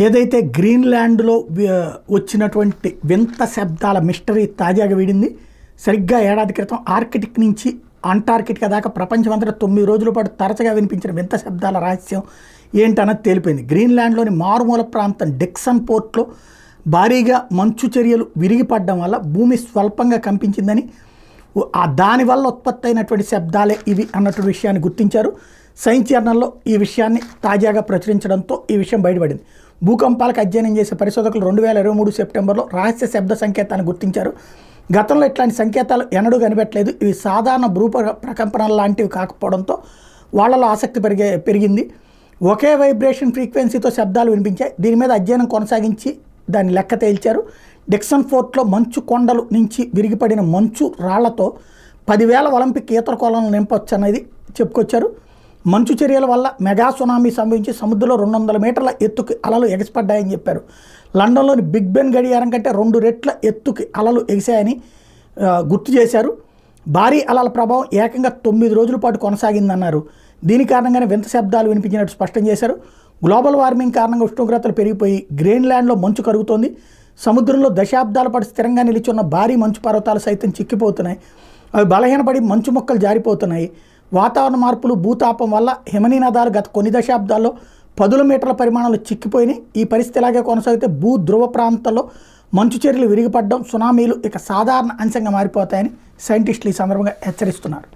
ఏదైతే గ్రీన్లాండ్లో వచ్చినటువంటి వింత శబ్దాల మిస్టరీ తాజాగా వీడింది. సరిగ్గా ఏడాది క్రితం ఆర్కిటిక్ నుంచి అంటార్కిటికా దాకా ప్రపంచమంతటా 9 రోజుల పాటు తరచుగా వినిపించిన వింత శబ్దాల రహస్యం ఏంటన్నది తేలిపోయింది. గ్రీన్లాండ్లోని మారుమూల ప్రాంతం డిక్సన్ పోర్ట్లో భారీగా మంచు చర్యలు విరిగిపడడం వల్ల భూమి స్వల్పంగా కంపించిందని, దానివల్ల ఉత్పత్తి అయినటువంటి శబ్దాలే ఇవి అన్నటువంటి విషయాన్ని గుర్తించారు. సైన్స్ జర్నల్లో ఈ విషయాన్ని తాజాగా ప్రచురించడంతో ఈ విషయం బయటపడింది. భూకంపాలకు అధ్యయనం చేసే పరిశోధకులు 2023 సెప్టెంబర్లో రహస్య శబ్ద సంకేతాన్ని గుర్తించారు. గతంలో ఇట్లాంటి సంకేతాలు ఎన్నడూ కనిపెట్టలేదు. ఇవి సాధారణ ప్రకంపనలు లాంటివి కాకపోవడంతో వాళ్ళలో ఆసక్తి పెరిగింది. ఒకే వైబ్రేషన్ ఫ్రీక్వెన్సీతో శబ్దాలు వినిపించాయి. దీని మీద అధ్యయనం కొనసాగించి దాన్ని లెక్క తేల్చారు. డిక్సన్ ఫోర్ట్లో మంచు కొండలు నుంచి విరిగిపడిన మంచు రాళ్లతో 10,000 ఒలింపిక్ ఈత కొలను నింపొచ్చు అనేది చెప్పుకొచ్చారు. మంచు చర్యల వల్ల మెగా సునామీ సంభవించి సముద్రంలో 200 మీటర్ల ఎత్తుకి అలలు ఎగసిపడ్డాయని చెప్పారు. లండన్లోని బిగ్ బెన్ గడియారం కంటే 2 రెట్ల ఎత్తుకి అలలు ఎగిశాయని గుర్తు చేశారు. భారీ అలల ప్రభావం ఏకంగా 9 రోజుల పాటు కొనసాగిందన్నారు. దీని కారణంగానే వింత శబ్దాలు వినిపించినట్టు స్పష్టం చేశారు. గ్లోబల్ వార్మింగ్ కారణంగా ఉష్ణోగ్రతలు పెరిగిపోయి గ్రీన్లాండ్లో మంచు కరుగుతోంది. సముద్రంలో దశాబ్దాల పాటు స్థిరంగా నిలిచున్న భారీ మంచు పర్వతాలు సైతం చిక్కిపోతున్నాయి. అవి బలహీనపడి మంచు మొక్కలు జారిపోతున్నాయి. వాతావరణ మార్పులు, భూతాపం వల్ల హిమనీ నదాలు గత కొన్ని దశాబ్దాల్లో 10 మీటర్ల పరిమాణాలు చిక్కిపోయినాయి. ఈ పరిస్థితి ఇలాగే కొనసాగితే భూ ధ్రువ ప్రాంతాల్లో మంచు చర్యలు విరిగిపడడం, సునామీలు ఇక సాధారణ అంశంగా మారిపోతాయని సైంటిస్టులు ఈ సందర్భంగా హెచ్చరిస్తున్నారు.